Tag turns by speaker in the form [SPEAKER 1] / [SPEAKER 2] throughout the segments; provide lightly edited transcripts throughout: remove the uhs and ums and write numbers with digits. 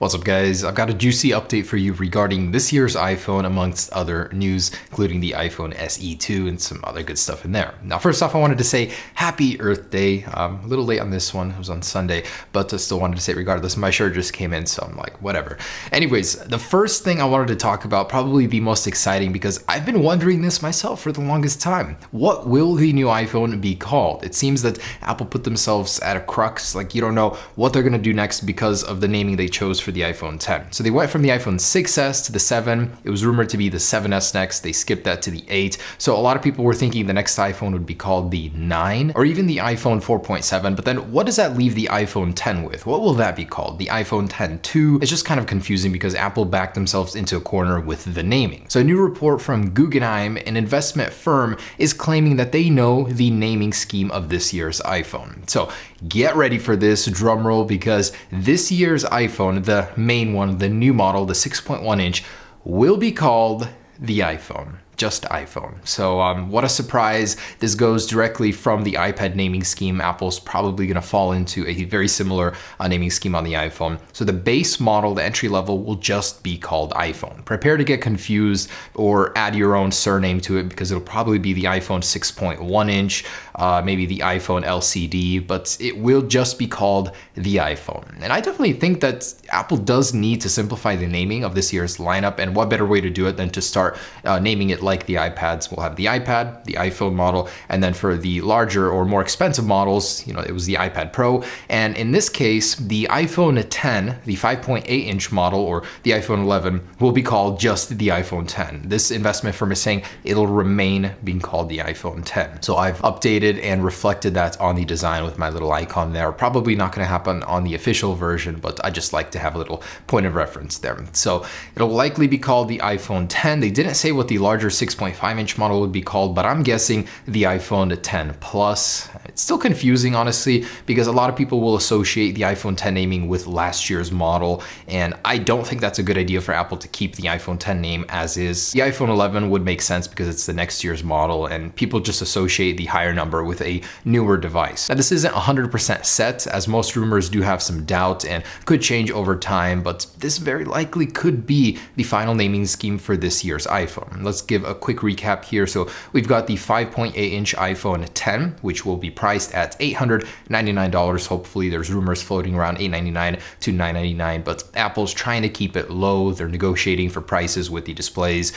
[SPEAKER 1] What's up guys, I've got a juicy update for you regarding this year's iPhone amongst other news, including the iPhone SE 2 and some other good stuff in there. Now first off, I wanted to say happy Earth Day. A little late on this one, it was on Sunday, but I still wanted to say it regardless. My shirt just came in, so I'm like, whatever. Anyways, the first thing I wanted to talk about, probably the most exciting because I've been wondering this myself for the longest time. What will the new iPhone be called? It seems that Apple put themselves at a crux, like you don't know what they're gonna do next because of the naming they chose for the iPhone 10. So they went from the iPhone 6S to the 7. It was rumored to be the 7S next. They skipped that to the 8. So a lot of people were thinking the next iPhone would be called the 9 or even the iPhone 4.7. But then what does that leave the iPhone 10 with? What will that be called? The iPhone 10 2? It's just kind of confusing because Apple backed themselves into a corner with the naming. So a new report from Guggenheim, an investment firm, is claiming that they know the naming scheme of this year's iPhone. So get ready for this drum roll because this year's iPhone, the main one, the new model, the 6.1 inch, will be called the iPhone. Just iPhone. So what a surprise. This goes directly from the iPad naming scheme. Apple's probably going to fall into a very similar naming scheme on the iPhone. So the base model, the entry level, will just be called iPhone. Prepare to get confused or add your own surname to it because it'll probably be the iPhone 6.1 inch, maybe the iPhone LCD, but it will just be called the iPhone. And I definitely think that Apple does need to simplify the naming of this year's lineup, and what better way to do it than to start naming it like the iPads. We'll have the iPad, the iPhone model, and then for the larger or more expensive models, it was the iPad Pro. And in this case, the iPhone 10, the 5.8 inch model, or the iPhone 11, will be called just the iPhone 10. This investment firm is saying it'll remain being called the iPhone 10. So I've updated and reflected that on the design with my little icon there. Probably not going to happen on the official version, but I just like to have a little point of reference there. So it'll likely be called the iPhone 10. They didn't say what the larger 6.5 inch model would be called, but I'm guessing the iPhone 10 Plus. It's still confusing, honestly, because a lot of people will associate the iPhone 10 naming with last year's model, and I don't think that's a good idea for Apple to keep the iPhone 10 name as is. The iPhone 11 would make sense because it's the next year's model, and people just associate the higher number with a newer device. Now, this isn't 100% set, as most rumors do have some doubt and could change over time, but this very likely could be the final naming scheme for this year's iPhone. Let's give a quick recap here. So we've got the 5.8 inch iPhone 10, which will be priced at $899. Hopefully there's rumors floating around $899 to $999, but Apple's trying to keep it low. They're negotiating for prices with the displays.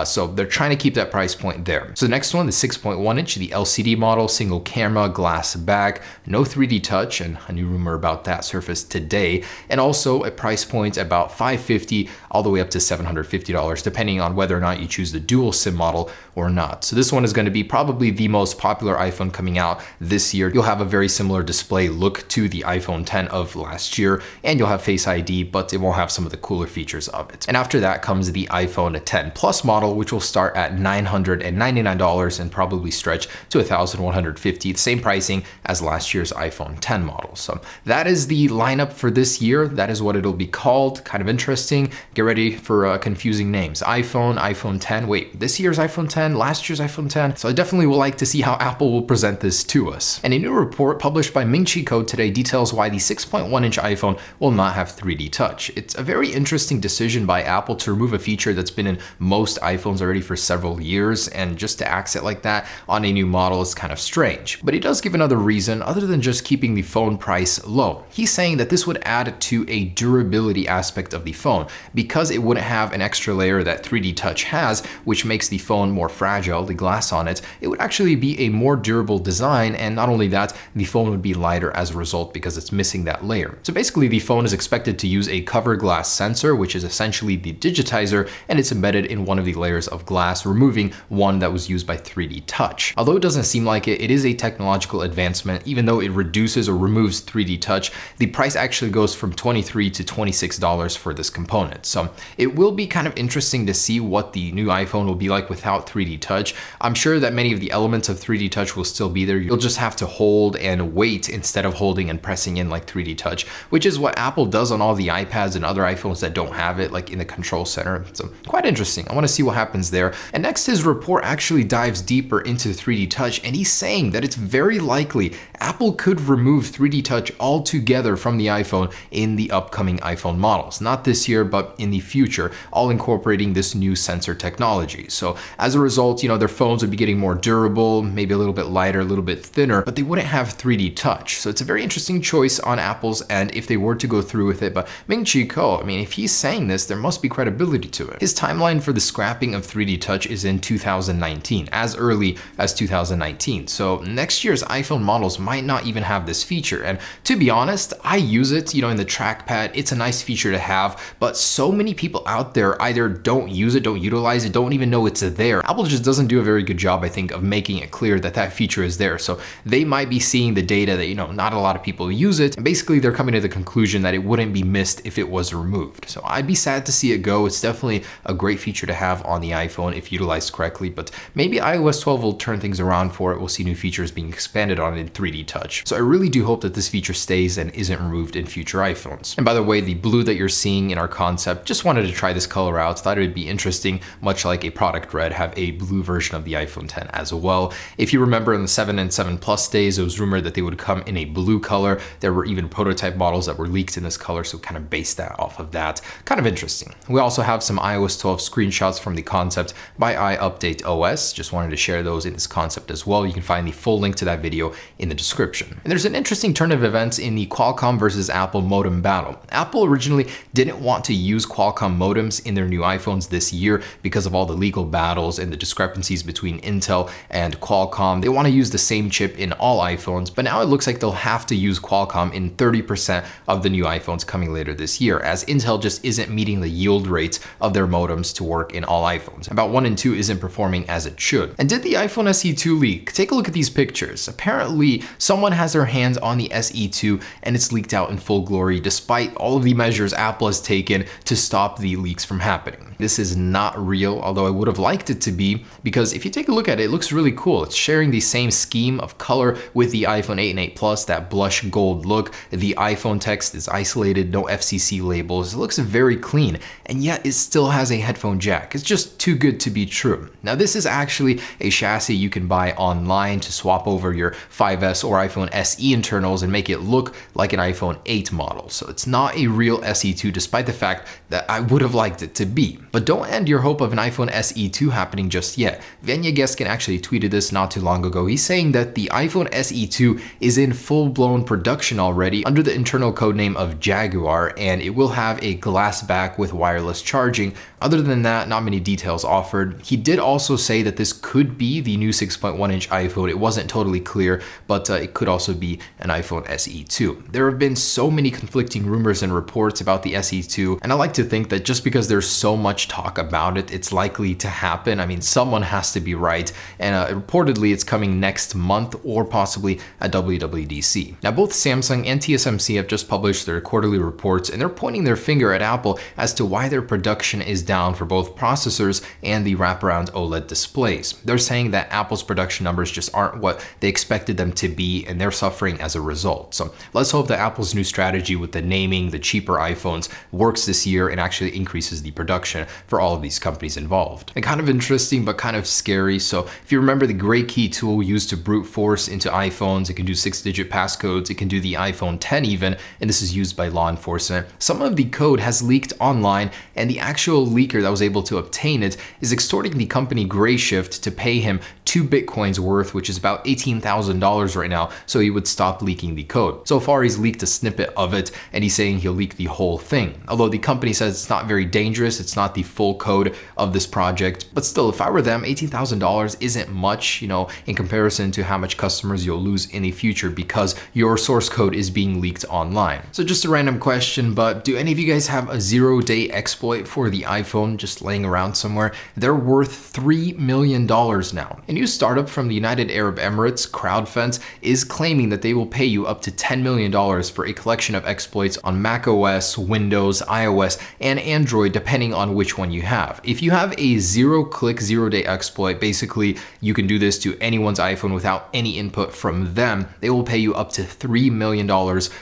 [SPEAKER 1] So they're trying to keep that price point there. So the next one, the 6.1 inch, the LCD model, single camera, glass back, no 3D touch, and a new rumor about that surfaced today. And also a price point about $550 all the way up to $750, depending on whether or not you choose the dual SIM model or not. So this one is going to be probably the most popular iPhone coming out this year. You'll have a very similar display look to the iPhone 10 of last year, and you'll have Face ID, but it won't have some of the cooler features of it. And after that comes the iPhone 10 Plus model, which will start at $999 and probably stretch to $1,150, the same pricing as last year's iPhone 10 model. So that is the lineup for this year. That is what it'll be called. Kind of interesting. Get ready for confusing names. iPhone, iPhone 10. Wait, this year's iPhone 10, last year's iPhone 10. So I definitely would like to see how Apple will present this to us. And a new report published by Ming Chi Code today details why the 6.1 inch iPhone will not have 3D touch. It's a very interesting decision by Apple to remove a feature that's been in most iPhones already for several years, and just to axe it like that on a new model is kind of strange. But he does give another reason other than just keeping the phone price low. He's saying that this would add to a durability aspect of the phone because it wouldn't have an extra layer that 3D touch has, which makes the phone more fragile, the glass on it. It would actually be a more durable design, and not only that, the phone would be lighter as a result because it's missing that layer. So basically the phone is expected to use a cover glass sensor, which is essentially the digitizer, and it's embedded in one of the layers of glass, removing one that was used by 3D touch. Although it doesn't seem like it, it is a technological advancement. Even though it reduces or removes 3D touch, the price actually goes from $23 to $26 for this component. So it will be kind of interesting to see what the new iPhone will be like without 3D Touch. I'm sure that many of the elements of 3D Touch will still be there. You'll just have to hold and wait instead of holding and pressing in like 3D Touch, which is what Apple does on all the iPads and other iPhones that don't have it, like in the control center. So quite interesting. I want to see what happens there. And next, his report actually dives deeper into 3D Touch, and he's saying that it's very likely Apple could remove 3D Touch altogether from the iPhone in the upcoming iPhone models. Not this year, but in the future, all incorporating this new sensor technology. So as a result, their phones would be getting more durable, maybe a little bit lighter, a little bit thinner, but they wouldn't have 3D Touch. So it's a very interesting choice on Apple's end if they were to go through with it. But Ming-Chi Kuo, if he's saying this, there must be credibility to it. His timeline for the scrapping of 3D Touch is in 2019, as early as 2019. So next year's iPhone models might not even have this feature. And to be honest, I use it, in the trackpad. It's a nice feature to have, but so many people out there either don't use it, don't utilize it, don't even know it's there. Apple just doesn't do a very good job, I think, of making it clear that that feature is there. So they might be seeing the data that, not a lot of people use it. And basically they're coming to the conclusion that it wouldn't be missed if it was removed. So I'd be sad to see it go. It's definitely a great feature to have on the iPhone if utilized correctly, but maybe iOS 12 will turn things around for it. We'll see new features being expanded on in 3D Touch. So I really do hope that this feature stays and isn't removed in future iPhones. And by the way, the blue that you're seeing in our concept, just wanted to try this color out. Thought it would be interesting, much like a product red, have a blue version of the iPhone 10 as well. If you remember in the 7 and 7 Plus days, it was rumored that they would come in a blue color. There were even prototype models that were leaked in this color, so kind of based that off of that. Kind of interesting. We also have some iOS 12 screenshots from the concept by iUpdate OS. Just wanted to share those in this concept as well. You can find the full link to that video in the description. And there's an interesting turn of events in the Qualcomm versus Apple modem battle. Apple originally didn't want to use Qualcomm modems in their new iPhones this year because of all the legal battles and the discrepancies between Intel and Qualcomm. They want to use the same chip in all iPhones, but now it looks like they'll have to use Qualcomm in 30% of the new iPhones coming later this year, as Intel just isn't meeting the yield rates of their modems to work in all iPhones. About 1 and 2 isn't performing as it should. And did the iPhone SE2 leak? Take a look at these pictures. Apparently, someone has their hands on the SE2 and it's leaked out in full glory despite all of the measures Apple has taken to stop the leaks from happening. This is not real, although I would have liked it to be, because if you take a look at it, it looks really cool. It's sharing the same scheme of color with the iPhone 8 and 8 Plus, that blush gold look. The iPhone text is isolated, no FCC labels. It looks very clean, and yet it still has a headphone jack. It's just too good to be true. Now, this is actually a chassis you can buy online to swap over your 5S or iPhone SE internals and make it look like an iPhone 8 model. So it's not a real SE2, despite the fact that I would have liked it to be. But don't end your hope of an iPhone SE2 happening just yet. Vanya Geskin actually tweeted this not too long ago. He's saying that the iPhone SE2 is in full-blown production already under the internal codename of Jaguar, and it will have a glass back with wireless charging. Other than that, not many details offered. He did also say that this could be the new 6.1-inch iPhone. It wasn't totally clear, but it could also be an iPhone SE2. There have been so many conflicting rumors and reports about the SE2, and I like to think that just because there's so much talk about it, it's likely to happen. I mean, someone has to be right, and reportedly it's coming next month or possibly at WWDC. Now, both Samsung and TSMC have just published their quarterly reports, and they're pointing their finger at Apple as to why their production is down for both processors and the wraparound OLED displays. They're saying that Apple's production numbers just aren't what they expected them to be, and they're suffering as a result. So let's hope that Apple's new strategy with the naming the cheaper iPhones works this year and actually increases the production for all of these companies involved. And kind of interesting, but kind of scary. So if you remember the Gray Key tool used to brute force into iPhones, it can do 6-digit passcodes, it can do the iPhone 10 even, and this is used by law enforcement. Some of the code has leaked online, and the actual leaker that was able to obtain it is extorting the company Grayshift to pay him 2 Bitcoins worth, which is about $18,000 right now, so he would stop leaking the code. So far, he's leaked a snippet of it, and he's saying he'll leak the whole thing. Although the company says it's not very dangerous, it's not the full code of this project, but still, if I were them, $18,000 isn't much, in comparison to how much customers you'll lose in the future because your source code is being leaked online. So just a random question, but do any of you guys have a 0-day exploit for the iPhone just laying around somewhere? They're worth $3 million now. And new startup from the United Arab Emirates, CrowdFence, is claiming that they will pay you up to $10 million for a collection of exploits on macOS, Windows, iOS, and Android, depending on which one you have. If you have a zero-click, zero-day exploit, basically you can do this to anyone's iPhone without any input from them, they will pay you up to $3 million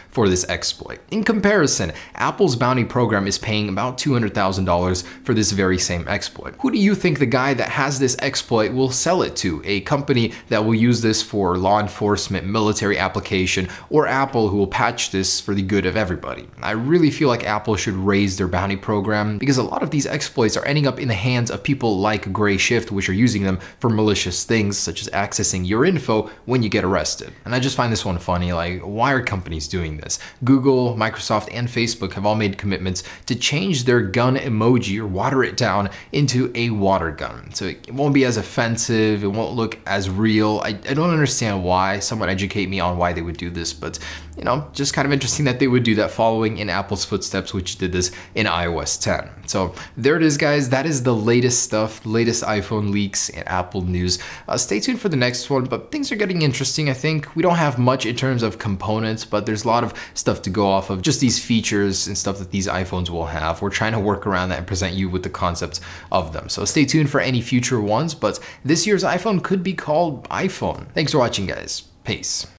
[SPEAKER 1] for this exploit. In comparison, Apple's bounty program is paying about $200,000 for this very same exploit. Who do you think the guy that has this exploit will sell it to? A company that will use this for law enforcement, military application, or Apple, who will patch this for the good of everybody? I really feel like Apple should raise their bounty program, because a lot of these exploits are ending up in the hands of people like Gray Shift, which are using them for malicious things such as accessing your info when you get arrested. And I just find this one funny. Like, why are companies doing this? Google, Microsoft, and Facebook have all made commitments to change their gun emoji or water it down into a water gun. So it won't be as offensive, it won't look as real. I don't understand why. Someone educate me on why they would do this, but you know, just kind of interesting that they would do that, following in Apple's footsteps, which did this in iOS 10. So there it is, guys. That is the latest stuff, latest iPhone leaks and Apple news. Stay tuned for the next one, but things are getting interesting. I think we don't have much in terms of components, but there's a lot of stuff to go off of, just these features and stuff that these iPhones will have. We're trying to work around that and present you with the concepts of them. So stay tuned for any future ones, but this year's iPhone could be called iPhone. Thanks for watching, guys. Peace.